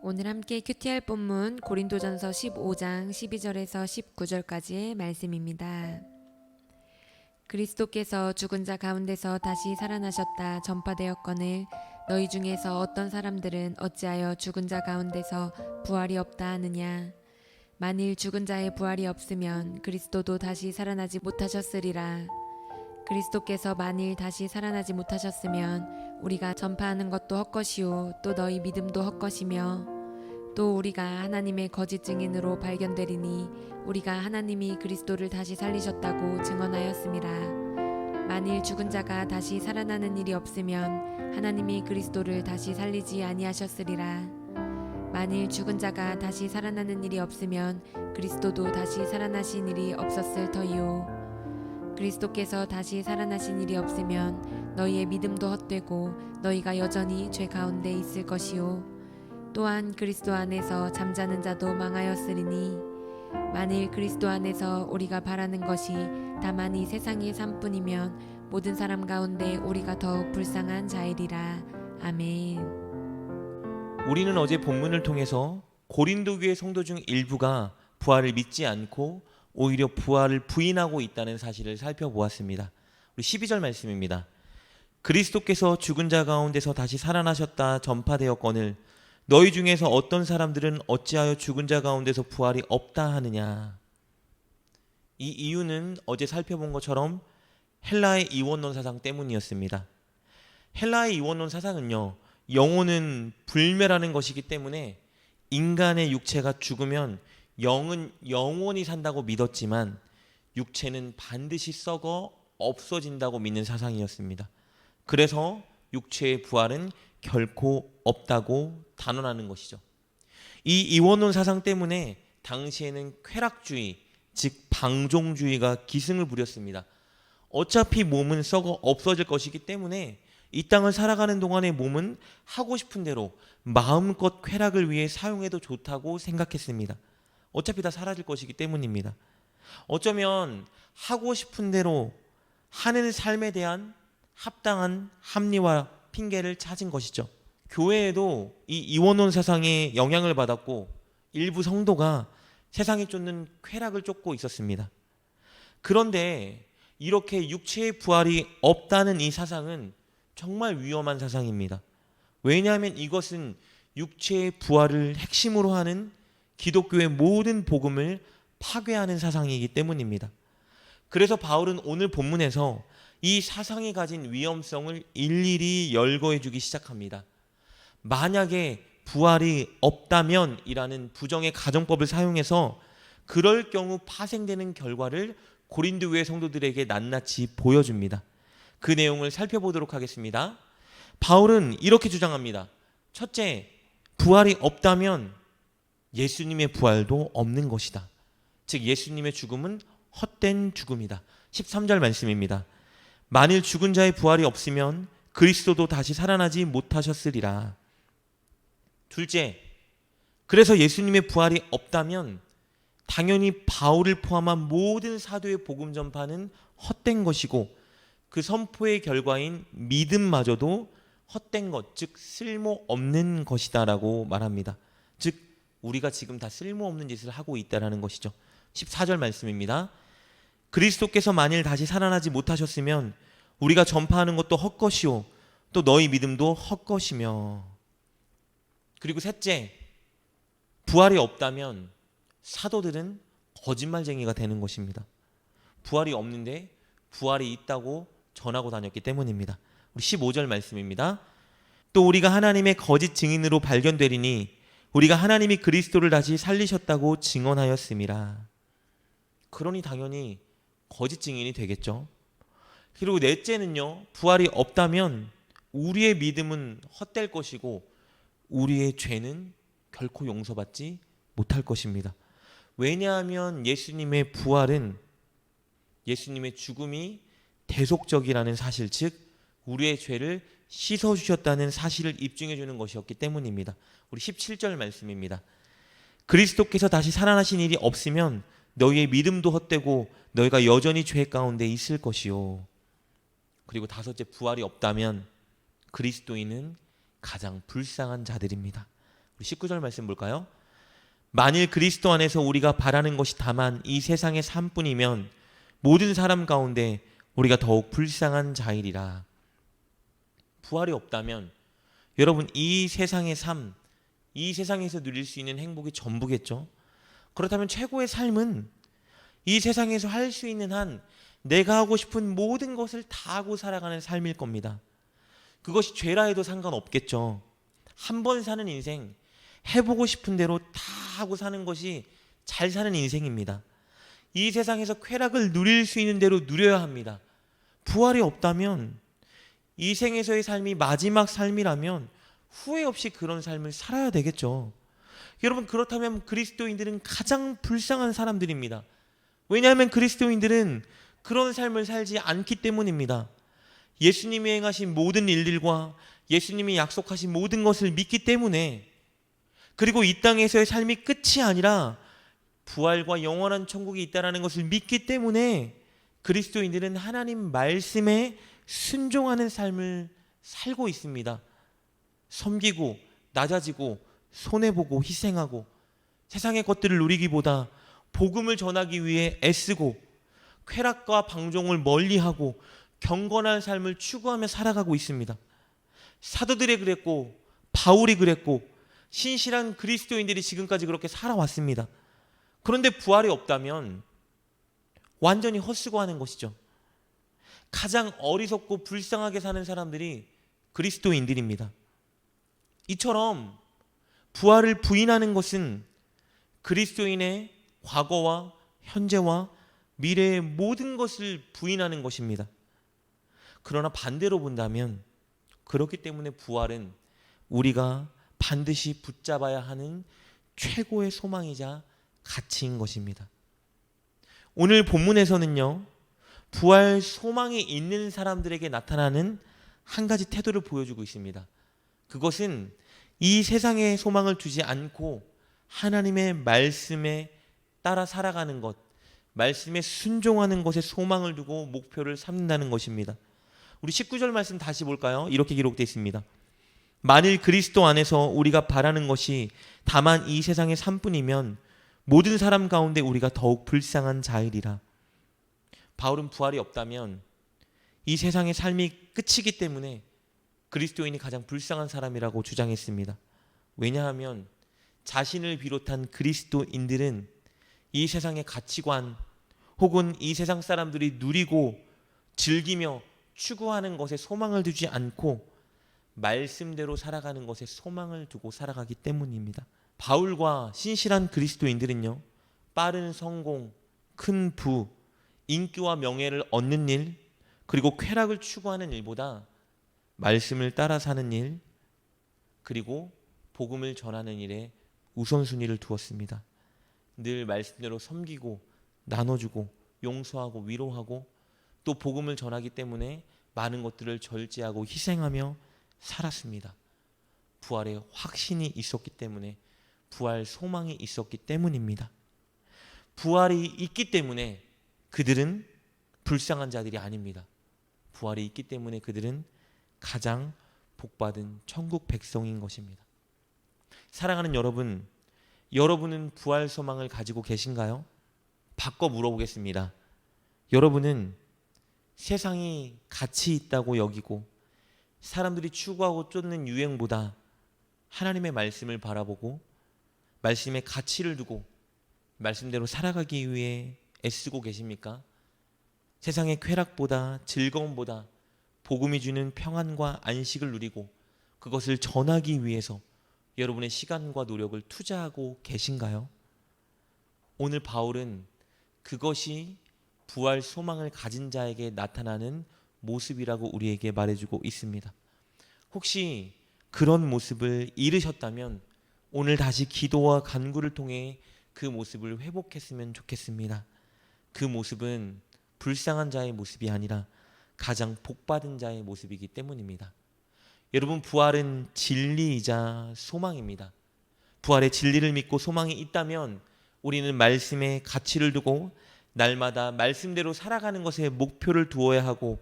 오늘 함께 큐티할 본문 고린도전서 15장 12절에서 19절까지의 말씀입니다. 그리스도께서 죽은 자 가운데서 다시 살아나셨다 전파되었거늘 너희 중에서 어떤 사람들은 어찌하여 죽은 자 가운데서 부활이 없다 하느냐. 만일 죽은 자의 부활이 없으면 그리스도도 다시 살아나지 못하셨으리라. 그리스도께서 만일 다시 살아나지 못하셨으면 우리가 전파하는 것도 헛것이요 또 너희 믿음도 헛것이며 또 우리가 하나님의 거짓 증인으로 발견되리니 우리가 하나님이 그리스도를 다시 살리셨다고 증언하였음이라. 만일 죽은 자가 다시 살아나는 일이 없으면 하나님이 그리스도를 다시 살리지 아니하셨으리라. 만일 죽은 자가 다시 살아나는 일이 없으면 그리스도도 다시 살아나신 일이 없었을 터이요. 그리스도께서 다시 살아나신 일이 없으면 너희의 믿음도 헛되고 너희가 여전히 죄 가운데 있을 것이요. 또한 그리스도 안에서 잠자는 자도 망하였으리니 만일 그리스도 안에서 우리가 바라는 것이 다만 이 세상의 삶뿐이면 모든 사람 가운데 우리가 더욱 불쌍한 자이리라. 아멘. 우리는 어제 본문을 통해서 고린도 교회 성도 중 일부가 부활을 믿지 않고 오히려 부활을 부인하고 있다는 사실을 살펴보았습니다. 우리 12절 말씀입니다. 그리스도께서 죽은 자 가운데서 다시 살아나셨다 전파되었거늘 너희 중에서 어떤 사람들은 어찌하여 죽은 자 가운데서 부활이 없다 하느냐. 이 이유는 어제 살펴본 것처럼 헬라의 이원론 사상 때문이었습니다. 헬라의 이원론 사상은요, 영혼은 불멸하는 것이기 때문에 인간의 육체가 죽으면 영은 영원히 산다고 믿었지만 육체는 반드시 썩어 없어진다고 믿는 사상이었습니다. 그래서 육체의 부활은 결코 없다고 단언하는 것이죠. 이 이원론 사상 때문에 당시에는 쾌락주의, 즉 방종주의가 기승을 부렸습니다. 어차피 몸은 썩어 없어질 것이기 때문에 이 땅을 살아가는 동안의 몸은 하고 싶은 대로 마음껏 쾌락을 위해 사용해도 좋다고 생각했습니다. 어차피 다 사라질 것이기 때문입니다. 어쩌면 하고 싶은 대로 하는 삶에 대한 합당한 합리화 핑계를 찾은 것이죠. 교회에도 이 이원론 사상에 영향을 받았고 일부 성도가 세상에 쫓는 쾌락을 쫓고 있었습니다. 그런데 이렇게 육체의 부활이 없다는 이 사상은 정말 위험한 사상입니다. 왜냐하면 이것은 육체의 부활을 핵심으로 하는 기독교의 모든 복음을 파괴하는 사상이기 때문입니다. 그래서 바울은 오늘 본문에서 이 사상이 가진 위험성을 일일이 열거해 주기 시작합니다. 만약에 부활이 없다면 이라는 부정의 가정법을 사용해서 그럴 경우 파생되는 결과를 고린도 교회 성도들에게 낱낱이 보여줍니다. 그 내용을 살펴보도록 하겠습니다. 바울은 이렇게 주장합니다. 첫째, 부활이 없다면 예수님의 부활도 없는 것이다. 즉 예수님의 죽음은 헛된 죽음이다. 13절 말씀입니다. 만일 죽은 자의 부활이 없으면 그리스도도 다시 살아나지 못하셨으리라. 둘째, 그래서 예수님의 부활이 없다면 당연히 바울을 포함한 모든 사도의 복음 전파는 헛된 것이고 그 선포의 결과인 믿음마저도 헛된 것, 즉 쓸모없는 것이다라고 말합니다. 즉 우리가 지금 다 쓸모없는 짓을 하고 있다라는 것이죠. 14절 말씀입니다. 그리스도께서 만일 다시 살아나지 못하셨으면 우리가 전파하는 것도 헛것이요 또 너희 믿음도 헛것이며. 그리고 셋째, 부활이 없다면 사도들은 거짓말쟁이가 되는 것입니다. 부활이 없는데 부활이 있다고 전하고 다녔기 때문입니다. 우리 15절 말씀입니다. 또 우리가 하나님의 거짓 증인으로 발견되리니 우리가 하나님이 그리스도를 다시 살리셨다고 증언하였음이라. 그러니 당연히 거짓 증인이 되겠죠. 그리고 넷째는요, 부활이 없다면 우리의 믿음은 헛될 것이고 우리의 죄는 결코 용서받지 못할 것입니다. 왜냐하면 예수님의 부활은 예수님의 죽음이 대속적이라는 사실, 즉 우리의 죄를 씻어주셨다는 사실을 입증해 주는 것이었기 때문입니다. 우리 17절 말씀입니다. 그리스도께서 다시 살아나신 일이 없으면 너희의 믿음도 헛되고 너희가 여전히 죄 가운데 있을 것이요. 그리고 다섯째, 부활이 없다면 그리스도인은 가장 불쌍한 자들입니다. 우리 19절 말씀 볼까요? 만일 그리스도 안에서 우리가 바라는 것이 다만 이 세상의 삶뿐이면 모든 사람 가운데 우리가 더욱 불쌍한 자이리라. 부활이 없다면 여러분 이 세상의 삶, 이 세상에서 누릴 수 있는 행복이 전부겠죠. 그렇다면 최고의 삶은 이 세상에서 할 수 있는 한 내가 하고 싶은 모든 것을 다 하고 살아가는 삶일 겁니다. 그것이 죄라 해도 상관없겠죠. 한 번 사는 인생, 해보고 싶은 대로 다 하고 사는 것이 잘 사는 인생입니다. 이 세상에서 쾌락을 누릴 수 있는 대로 누려야 합니다. 부활이 없다면 이 생에서의 삶이 마지막 삶이라면 후회 없이 그런 삶을 살아야 되겠죠. 여러분, 그렇다면 그리스도인들은 가장 불쌍한 사람들입니다. 왜냐하면 그리스도인들은 그런 삶을 살지 않기 때문입니다. 예수님이 행하신 모든 일들과 예수님이 약속하신 모든 것을 믿기 때문에, 그리고 이 땅에서의 삶이 끝이 아니라 부활과 영원한 천국이 있다는 것을 믿기 때문에 그리스도인들은 하나님 말씀에 순종하는 삶을 살고 있습니다. 섬기고 낮아지고 손해보고 희생하고 세상의 것들을 누리기보다 복음을 전하기 위해 애쓰고 쾌락과 방종을 멀리하고 경건한 삶을 추구하며 살아가고 있습니다. 사도들이 그랬고 바울이 그랬고 신실한 그리스도인들이 지금까지 그렇게 살아왔습니다. 그런데 부활이 없다면 완전히 헛수고하는 것이죠. 가장 어리석고 불쌍하게 사는 사람들이 그리스도인들입니다. 이처럼 부활을 부인하는 것은 그리스도인의 과거와 현재와 미래의 모든 것을 부인하는 것입니다. 그러나 반대로 본다면 그렇기 때문에 부활은 우리가 반드시 붙잡아야 하는 최고의 소망이자 가치인 것입니다. 오늘 본문에서는요, 부활 소망이 있는 사람들에게 나타나는 한 가지 태도를 보여주고 있습니다. 그것은 이 세상에 소망을 두지 않고 하나님의 말씀에 따라 살아가는 것, 말씀에 순종하는 것에 소망을 두고 목표를 삼는다는 것입니다. 우리 19절 말씀 다시 볼까요? 이렇게 기록되어 있습니다. 만일 그리스도 안에서 우리가 바라는 것이 다만 이 세상의 삶뿐이면 모든 사람 가운데 우리가 더욱 불쌍한 자이리라. 바울은 부활이 없다면 이 세상의 삶이 끝이기 때문에 그리스도인이 가장 불쌍한 사람이라고 주장했습니다. 왜냐하면 자신을 비롯한 그리스도인들은 이 세상의 가치관 혹은 이 세상 사람들이 누리고 즐기며 추구하는 것에 소망을 두지 않고 말씀대로 살아가는 것에 소망을 두고 살아가기 때문입니다. 바울과 신실한 그리스도인들은요, 빠른 성공, 큰 부, 인기와 명예를 얻는 일, 그리고 쾌락을 추구하는 일보다 말씀을 따라 사는 일, 그리고 복음을 전하는 일에 우선순위를 두었습니다. 늘 말씀대로 섬기고 나눠주고 용서하고 위로하고 또 복음을 전하기 때문에 많은 것들을 절제하고 희생하며 살았습니다. 부활의 확신이 있었기 때문에, 부활 소망이 있었기 때문입니다. 부활이 있기 때문에 그들은 불쌍한 자들이 아닙니다. 부활이 있기 때문에 그들은 가장 복받은 천국 백성인 것입니다. 사랑하는 여러분, 여러분은 부활 소망을 가지고 계신가요? 바꿔 물어보겠습니다. 여러분은 세상이 가치 있다고 여기고 사람들이 추구하고 쫓는 유행보다 하나님의 말씀을 바라보고 말씀의 가치를 두고 말씀대로 살아가기 위해 애쓰고 계십니까? 세상의 쾌락보다 즐거움보다 복음이 주는 평안과 안식을 누리고 그것을 전하기 위해서 여러분의 시간과 노력을 투자하고 계신가요? 오늘 바울은 그것이 부활 소망을 가진 자에게 나타나는 모습이라고 우리에게 말해주고 있습니다. 혹시 그런 모습을 잃으셨다면 오늘 다시 기도와 간구를 통해 그 모습을 회복했으면 좋겠습니다. 그 모습은 불쌍한 자의 모습이 아니라 가장 복받은 자의 모습이기 때문입니다. 여러분, 부활은 진리이자 소망입니다. 부활의 진리를 믿고 소망이 있다면 우리는 말씀에 가치를 두고 날마다 말씀대로 살아가는 것에 목표를 두어야 하고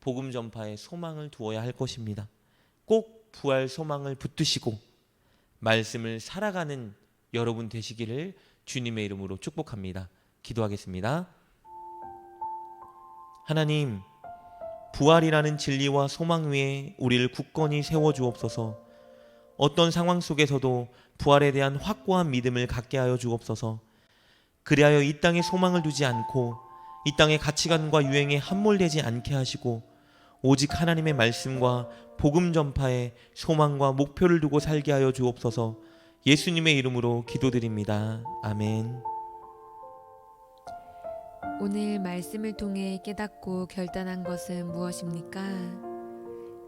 복음 전파에 소망을 두어야 할 것입니다. 꼭 부활 소망을 붙드시고 말씀을 살아가는 여러분 되시기를 주님의 이름으로 축복합니다. 기도하겠습니다. 하나님, 부활이라는 진리와 소망 위에 우리를 굳건히 세워주옵소서. 어떤 상황 속에서도 부활에 대한 확고한 믿음을 갖게 하여 주옵소서. 그리하여 이 땅에 소망을 두지 않고 이 땅의 가치관과 유행에 함몰되지 않게 하시고 오직 하나님의 말씀과 복음 전파에 소망과 목표를 두고 살게 하여 주옵소서. 예수님의 이름으로 기도드립니다. 아멘. 오늘 말씀을 통해 깨닫고 결단한 것은 무엇입니까?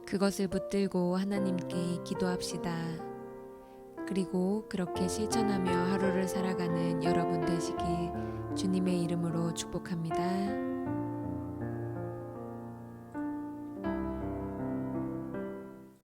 그것을 붙들고 하나님께 기도합시다. 그리고 그렇게 실천하며 하루를 살아가는 여러분 되시길 주님의 이름으로 축복합니다.